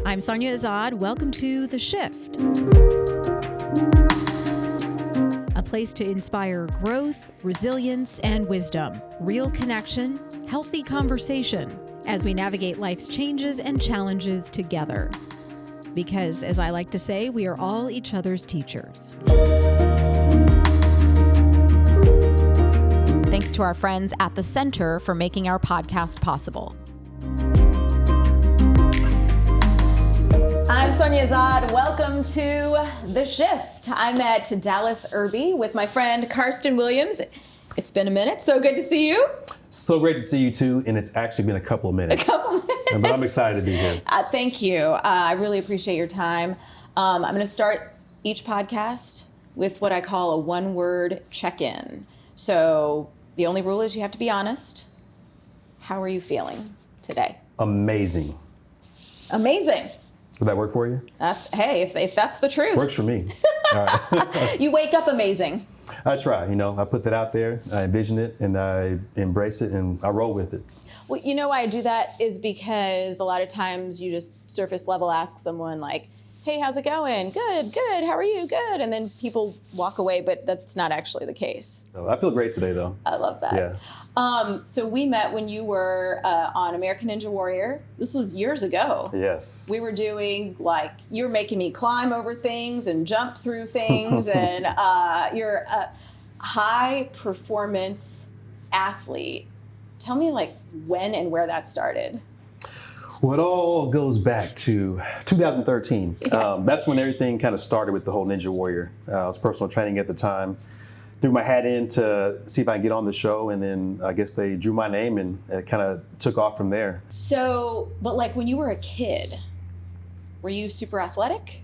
I'm Sonia Azad. Welcome to The Shift, a place to inspire growth, resilience, and wisdom, real connection, healthy conversation as we navigate life's changes and challenges together. Because, as I like to say, we are all each other's teachers. Thanks to our friends at the Center for making our podcast possible. I'm Sonia Azad. Welcome to The Shift. I'm at Dallas Irby with my friend Karsten Williams. It's been a minute. So good to see you. So great to see you too, and it's actually been a couple of minutes. But I'm excited to be here. Thank you. I really appreciate your time. I'm going to start each podcast with what I call a one-word check-in. So the only rule is you have to be honest. How are you feeling today? Amazing. Amazing. Would that work for you? Hey, if that's the truth. Works for me. All right. You wake up amazing. I try, I put that out there, I envision it, and I embrace it, and I roll with it. Well, you know why I do that is because a lot of times you just surface level ask someone like, hey, how's it going? Good, good. How are you? Good. And then people walk away, but that's not actually the case. Oh, I feel great today, though. I love that. Yeah. So we met when you were on American Ninja Warrior. This was years ago. Yes. We were doing you were making me climb over things and jump through things. And you're a high performance athlete. Tell me when and where that started. Well, it all goes back to 2013. Yeah. That's when everything kind of started with the whole Ninja Warrior. I was personal training at the time. Threw my hat in to see if I could get on the show, and then I guess they drew my name, and it kind of took off from there. So, but when you were a kid, were you super athletic?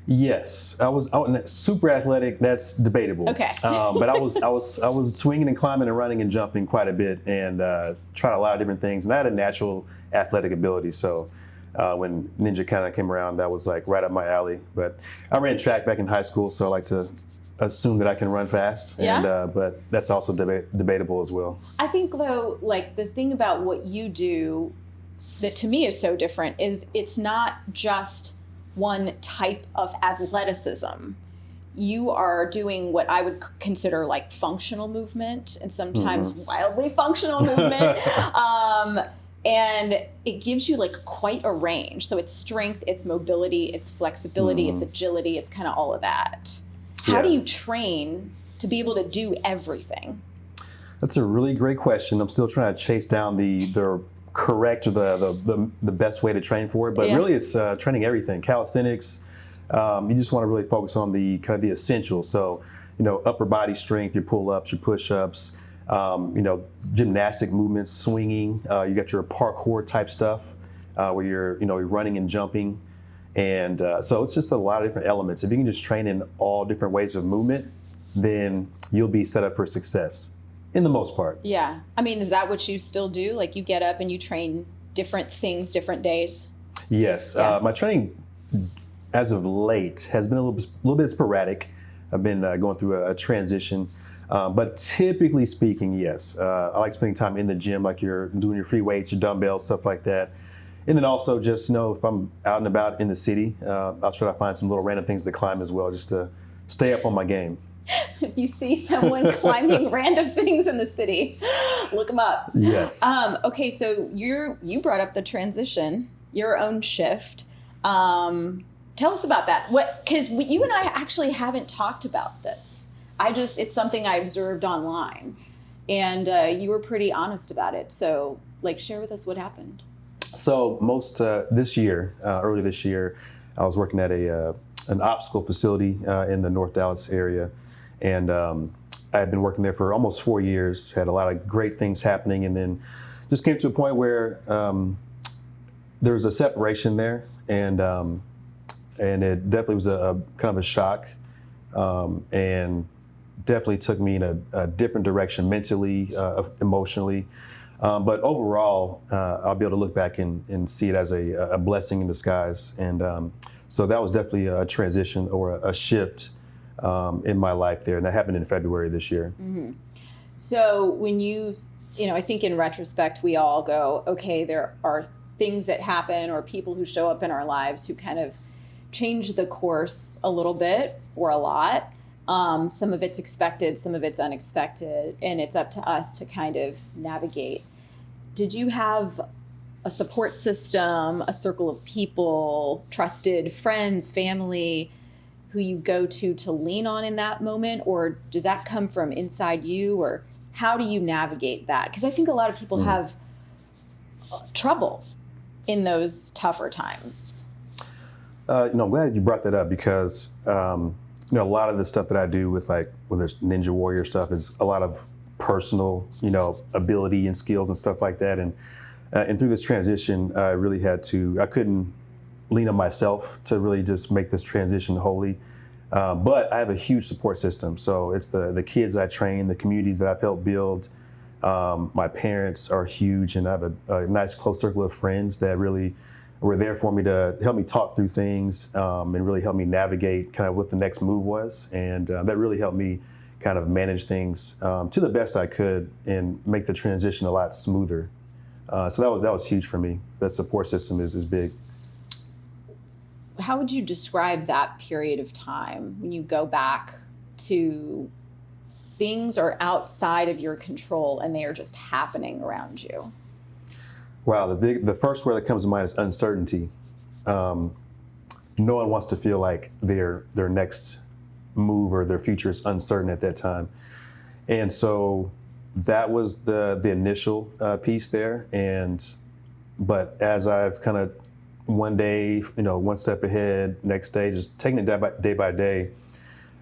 Yes, I was super athletic. That's debatable. Okay. But I was swinging and climbing and running and jumping quite a bit, and tried a lot of different things. And I had a natural athletic ability. So when Ninja kind of came around, that was right up my alley. But I ran track back in high school, so I like to assume that I can run fast. Yeah. And but that's also debatable as well. I think though, the thing about what you do that to me is so different is it's not just one type of athleticism. You are doing what I would consider functional movement, and sometimes wildly functional movement. And it gives you quite a range. So it's strength, it's mobility, it's flexibility, it's agility, it's kind of all of that. How do you train to be able to do everything? That's a really great question. I'm still trying to chase down the correct or the best way to train for it, but really it's training everything. Calisthenics, you just want to really focus on the kind of the essentials. So, upper body strength, your pull-ups, your push-ups, gymnastic movements, swinging. You got your parkour type stuff where you're running and jumping. And so it's just a lot of different elements. If you can just train in all different ways of movement, then you'll be set up for success. In the most part. Yeah. I mean, is that what you still do? You get up and you train different things, different days? Yes. Yeah. My training, as of late, has been a little bit sporadic. I've been going through a transition. But typically speaking, yes. I like spending time in the gym, you're doing your free weights, your dumbbells, stuff like that. And then also just, if I'm out and about in the city, I'll try to find some little random things to climb as well, just to stay up on my game. If you see someone climbing random things in the city, look them up. Yes. Okay, so you brought up the transition, your own shift. Tell us about that. Because you and I actually haven't talked about this. It's something I observed online, and you were pretty honest about it. So, share with us what happened. So early this year, I was working at an obstacle facility in the North Dallas area. And I had been working there for almost 4 years, had a lot of great things happening, and then just came to a point where there was a separation there, and it definitely was a kind of a shock, and definitely took me in a different direction mentally, emotionally. But overall, I'll be able to look back and see it as a blessing in disguise. And so that was definitely a transition or a shift in my life there. And that happened in February this year. Mm-hmm. So when I think in retrospect, we all go, okay, there are things that happen or people who show up in our lives who kind of change the course a little bit or a lot. Some of it's expected, some of it's unexpected, and it's up to us to kind of navigate. Did you have a support system, a circle of people, trusted friends, family who you go to lean on in that moment? Or does that come from inside you? Or how do you navigate that? Because I think a lot of people have trouble in those tougher times. I'm glad you brought that up because, a lot of the stuff that I do with like, whether it's Ninja Warrior stuff is a lot of personal, ability and skills and stuff like that. And through this transition, I really I couldn't lean on myself to really just make this transition wholly. But I have a huge support system. So it's the kids I train, the communities that I've helped build. My parents are huge, and I have a nice close circle of friends that really were there for me to help me talk through things and really help me navigate kind of what the next move was. And that really helped me kind of manage things to the best I could and make the transition a lot smoother. So that was huge for me. That support system is big. How would you describe that period of time when you go back to things are outside of your control and they are just happening around you? Wow, the first word that comes to mind is uncertainty. No one wants to feel like their next move or their future is uncertain at that time. And so that was the initial piece there. But as I've kind of one day, one step ahead, next day, just taking it day by day,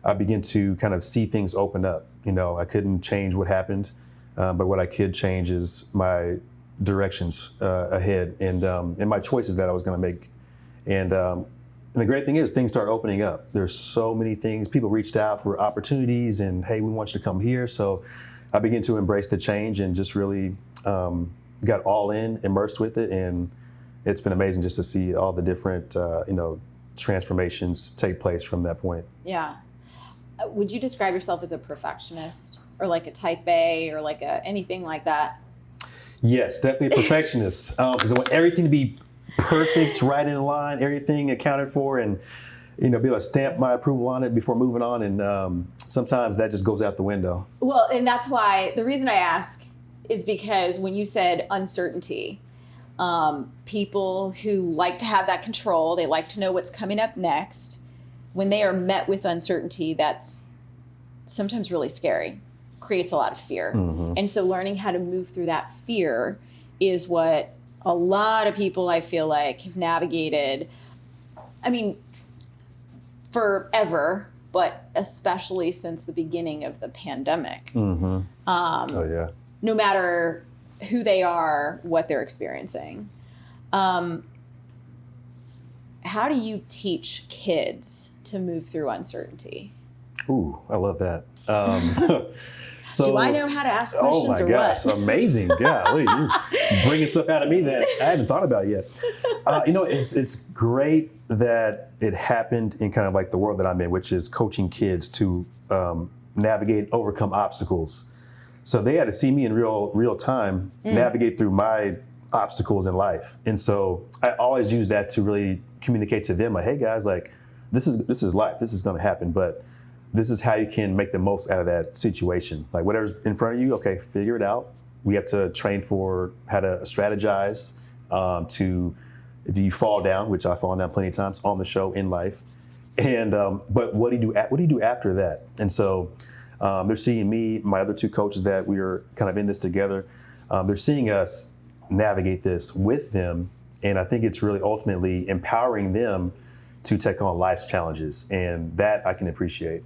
I begin to kind of see things open up. I couldn't change what happened, but what I could change is my directions ahead and my choices that I was going to make. And the great thing is things start opening up. There's so many things. People reached out for opportunities and, hey, we want you to come here. So I began to embrace the change and just really got all in, immersed with it. And it's been amazing just to see all the different, transformations take place from that point. Yeah. Would you describe yourself as a perfectionist or like a type A or like anything like that? Yes, definitely a perfectionist because I want everything to be perfect, right in line, everything accounted for, and be able to stamp my approval on it before moving on. And sometimes that just goes out the window. Well, and that's why the reason I ask is because when you said uncertainty, people who like to have that control, they like to know what's coming up next. When they are met with uncertainty, that's sometimes really scary, creates a lot of fear. Mm-hmm. And so learning how to move through that fear is what a lot of people, I feel like, have navigated, forever, but especially since the beginning of the pandemic. Mm-hmm. Oh, yeah. No matter who they are, what they're experiencing. How do you teach kids to move through uncertainty? Ooh, I love that. So, do I know how to ask questions or what? Oh my gosh, amazing. Golly, you're bringing stuff out of me that I haven't thought about yet. It's great that it happened in kind of like the world that I'm in, which is coaching kids to navigate, overcome obstacles. So they had to see me in real time, navigate through my obstacles in life. And so I always use that to really communicate to them, like, hey guys, like this is life, this is gonna happen, but this is how you can make the most out of that situation. Like whatever's in front of you, okay, figure it out. We have to train for how to strategize to, if you fall down, which I've fallen down plenty of times on the show in life. And, but what do you do after that? And so they're seeing me, my other two coaches that we are kind of in this together. They're seeing us navigate this with them. And I think it's really ultimately empowering them to take on life's challenges. And that I can appreciate.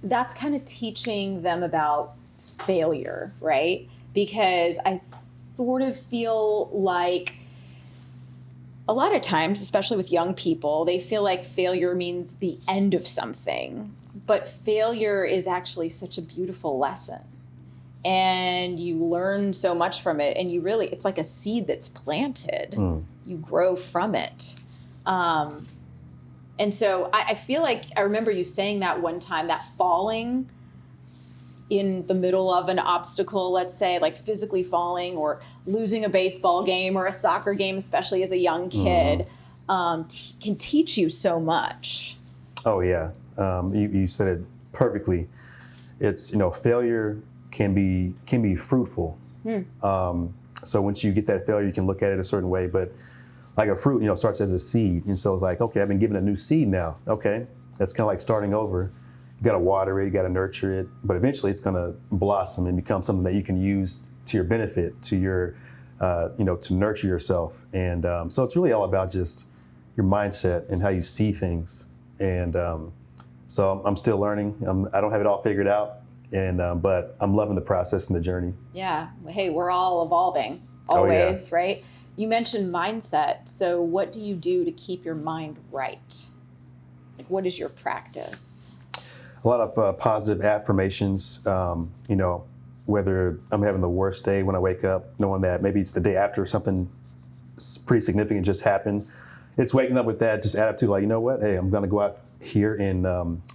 That's kind of teaching them about failure, right? Because I sort of feel like a lot of times, especially with young people, they feel like failure means the end of something. But failure is actually such a beautiful lesson. And you learn so much from it. And it's like a seed that's planted. You grow from it. And so I feel like I remember you saying that one time, that falling in the middle of an obstacle, let's say, like physically falling or losing a baseball game or a soccer game, especially as a young kid, can teach you so much. Oh yeah, you said it perfectly. It's, failure can be fruitful. So once you get that failure, you can look at it a certain way. But like a fruit, starts as a seed, and so it's like, okay, I've been given a new seed now. Okay, that's kind of like starting over. You got to water it, you got to nurture it, but eventually it's going to blossom and become something that you can use to your benefit, to your, to nurture yourself. And so it's really all about just your mindset and how you see things. And so I'm still learning. I don't have it all figured out, and but I'm loving the process and the journey. Yeah. Hey, we're all evolving always, right? You mentioned mindset. So what do you do to keep your mind right? Like, what is your practice? A lot of positive affirmations, whether I'm having the worst day when I wake up, knowing that maybe it's the day after something pretty significant just happened. It's waking up with that, just add up to like, you know what, hey, I'm gonna go out here and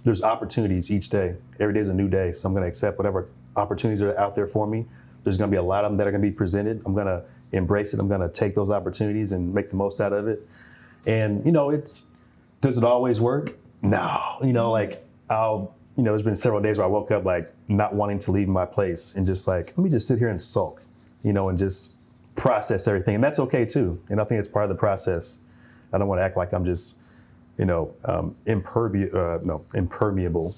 there's opportunities each day. Every day is a new day, so I'm gonna accept whatever opportunities are out there for me. There's gonna be a lot of them that are gonna be presented. I'm gonna embrace it. I'm gonna take those opportunities and make the most out of it. And, does it always work? No, there's been several days where I woke up like not wanting to leave my place and just like, let me just sit here and sulk, and just process everything. And that's okay too. And I think it's part of the process. I don't want to act like I'm just, impermeable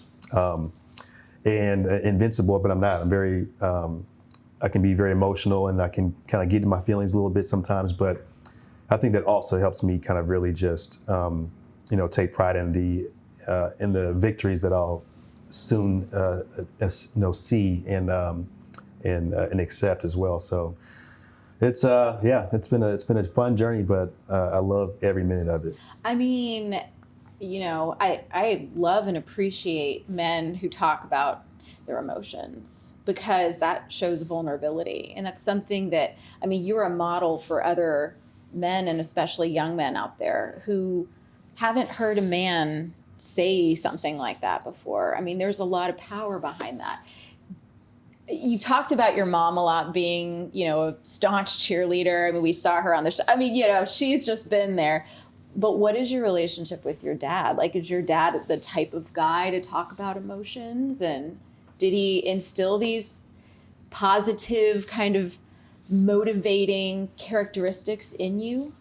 and invincible, but I'm not. I'm very, I can be very emotional and I can kind of get into my feelings a little bit sometimes, but I think that also helps me kind of really just, take pride in the victories that I'll soon see and accept as well. So it's it's been a fun journey, but I love every minute of it. I mean, I love and appreciate men who talk about their emotions, because that shows vulnerability, and that's something that, you're a model for other men, and especially young men out there who haven't heard a man say something like that before. There's a lot of power behind that. You talked about your mom a lot being, a staunch cheerleader. We saw her on the show. She's just been there. But what is your relationship with your dad? Like, is your dad the type of guy to talk about emotions? And did he instill these positive kind of motivating characteristics in you?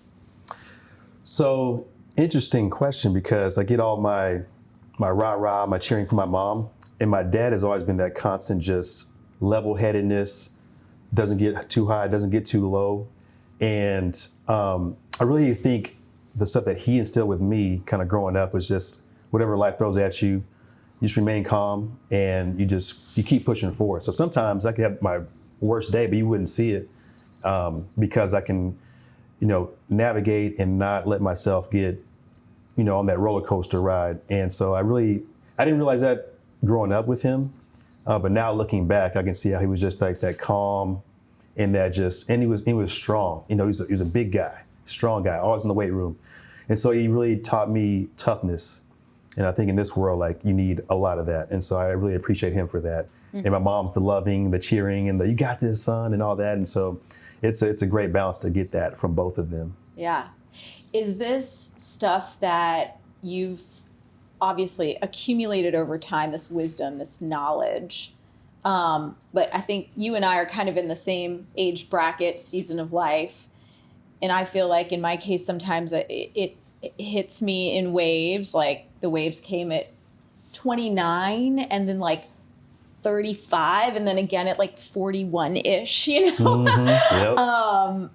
So, interesting question, because I get all my rah-rah, my cheering from my mom, and my dad has always been that constant just level-headedness, doesn't get too high, doesn't get too low. And I really think the stuff that he instilled with me kind of growing up was just whatever life throws at you, you just remain calm and you keep pushing forward. So sometimes I could have my worst day, but you wouldn't see it because I can, navigate and not let myself get, on that roller coaster ride. And so I didn't realize that growing up with him, but now looking back, I can see how he was just like that calm and and he was strong. He was a big guy, strong guy, always in the weight room. And so he really taught me toughness. And I think in this world, like, you need a lot of that. And so I really appreciate him for that. Mm-hmm. And my mom's the loving, the cheering, and the you got this, son, and all that. And so it's a great balance to get that from both of them. Yeah. Is this stuff that you've obviously accumulated over time, this wisdom, this knowledge? But I think you and I are kind of in the same age bracket, season of life. And I feel like in my case, sometimes it hits me in waves. Like, the waves came at 29 and then like 35 and then again at like 41-ish, Mm-hmm. Yep.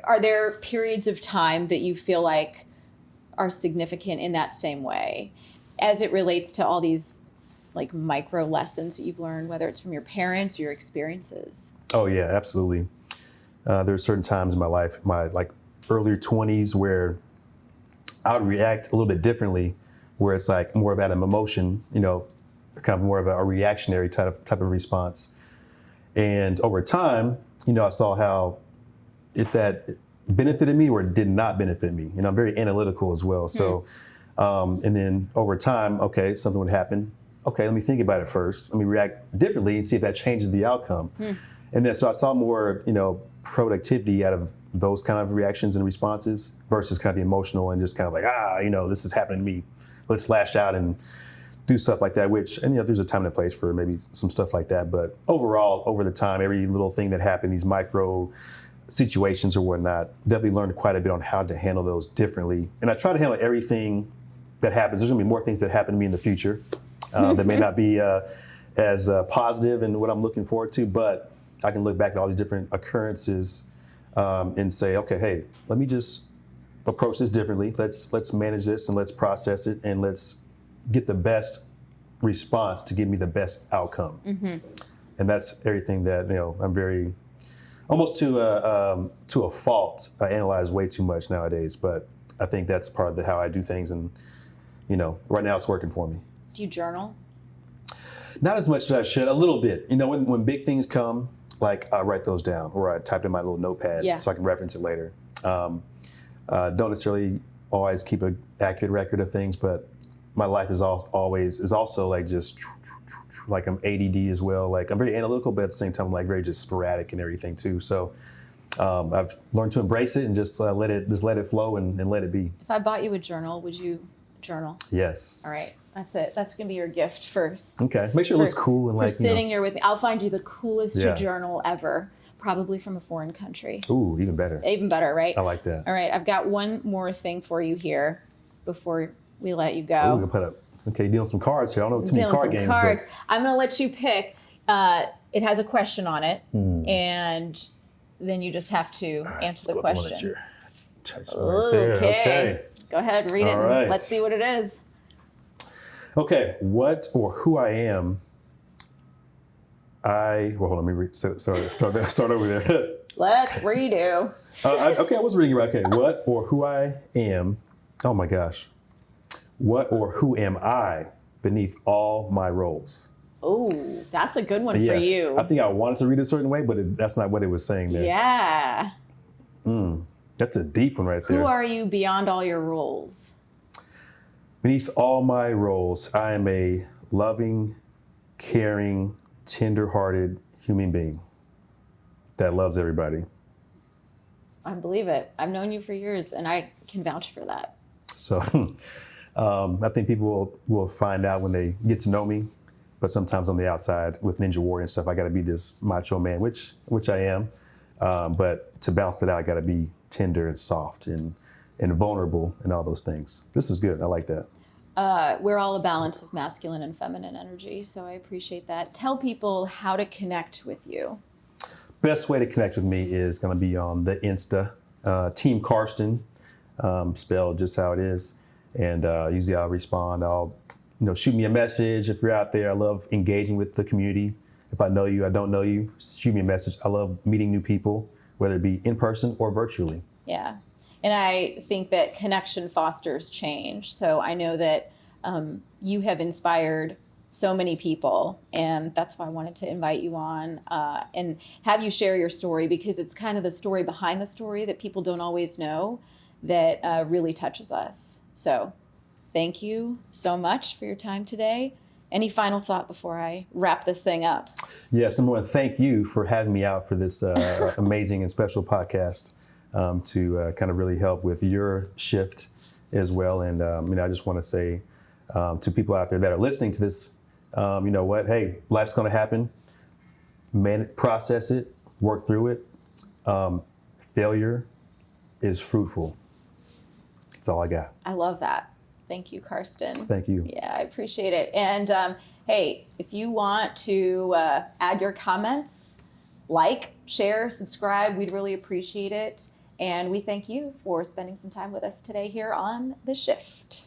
Are there periods of time that you feel like are significant in that same way as it relates to all these like micro lessons that you've learned, whether it's from your parents or your experiences? Oh yeah, absolutely. There's certain times in my life, my like earlier 20s, where I would react a little bit differently, where it's like more about an emotion, kind of more of a reactionary type of response. And over time, I saw how that benefited me or it did not benefit me. I'm very analytical as well. So, and then over time, okay, something would happen okay, let me think about it first. Let me react differently and see if that changes the outcome. And then so I saw more, productivity out of those kind of reactions and responses versus kind of the emotional and just kind of like, this is happening to me. Let's lash out and do stuff like that, and there's a time and a place for maybe some stuff like that. But overall, over the time, every little thing that happened, these micro situations or whatnot, definitely learned quite a bit on how to handle those differently. And I try to handle everything that happens. There's gonna be more things that happen to me in the future that may not be as positive and what I'm looking forward to, but I can look back at all these different occurrences and say, okay, hey, let me just approach this differently. Let's manage this and let's process it and let's get the best response to give me the best outcome. And that's everything that, I'm very, almost to a fault, I analyze way too much nowadays, but I think that's part of how I do things. And, right now it's working for me. Do you journal? Not as much as I should, a little bit. When big things come, like I write those down or I type in my little notepad so I can reference it later. Don't necessarily always keep an accurate record of things, but my life is also like just like I'm ADD as well. Like I'm very analytical, but at the same time, I'm like very just sporadic and everything too. So I've learned to embrace it and just let it flow and let it be. If I bought you a journal, would you journal? Yes. All right. That's it. That's going to be your gift first. Okay. Make sure it looks cool and for sitting here with me. I'll find you the coolest journal ever, probably from a foreign country. Ooh, even better. Even better, right? I like that. All right. I've got one more thing for you here before we let you go. Ooh, we're gonna put up. Okay, dealing some cards here. I don't know too many card games. But I'm going to let you pick. It has a question on it, and then you just have to answer the question. Okay. Go ahead, read it. Right. Let's see what it is. Okay, what or who I am. Hold on, let me start over there. Let's redo. Okay, I was reading it right. Okay, what or who I am. Oh my gosh. What or who am I beneath all my roles? Oh, that's a good one for you. I think I wanted to read it a certain way, but that's not what it was saying there. Yeah. That's a deep one right there. Who are you beyond all your roles? Beneath all my roles, I am a loving, caring, tender-hearted human being that loves everybody. I believe it. I've known you for years, and I can vouch for that. So I think people will find out when they get to know me, but sometimes on the outside with Ninja Warrior and stuff, I got to be this macho man, which I am. But to balance it out, I got to be tender and soft and vulnerable and all those things. This is good. I like that. We're all a balance of masculine and feminine energy, so I appreciate that. Tell people how to connect with you. Best way to connect with me is going to be on the Insta, Team Karsten, spelled just how it is. And usually I'll respond. I'll shoot me a message if you're out there. I love engaging with the community. If I know you, I don't know you, shoot me a message. I love meeting new people, whether it be in person or virtually. Yeah. And I think that connection fosters change. So I know that you have inspired so many people, and that's why I wanted to invite you on and have you share your story, because it's kind of the story behind the story that people don't always know that really touches us. So thank you so much for your time today. Any final thought before I wrap this thing up? Yes, number one, thank you for having me out for this amazing and special podcast to kind of really help with your shift as well. And I just want to say to people out there that are listening to this, you know what? Hey, life's going to happen. Process it, work through it. Failure is fruitful. That's all I got. I love that. Thank you, Karsten. Thank you. Yeah, I appreciate it. And hey, if you want to add your comments, like, share, subscribe, we'd really appreciate it. And we thank you for spending some time with us today here on The Shift.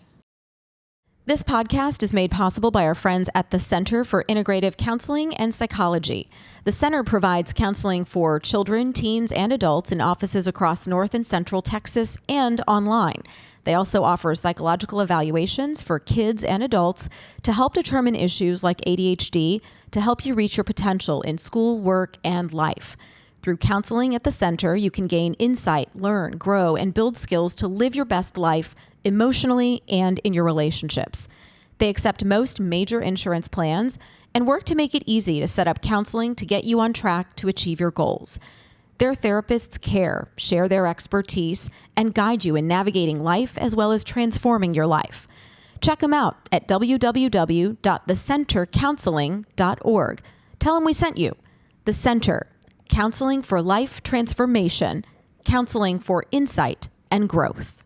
This podcast is made possible by our friends at the Center for Integrative Counseling and Psychology. The center provides counseling for children, teens, and adults in offices across North and Central Texas and online. They also offer psychological evaluations for kids and adults to help determine issues like ADHD to help you reach your potential in school, work, and life. Through counseling at the center, you can gain insight, learn, grow, and build skills to live your best life emotionally and in your relationships. They accept most major insurance plans and work to make it easy to set up counseling to get you on track to achieve your goals. Their therapists care, share their expertise, and guide you in navigating life as well as transforming your life. Check them out at www.thecentercounseling.org. Tell them we sent you. The Center, counseling for life transformation, counseling for insight and growth.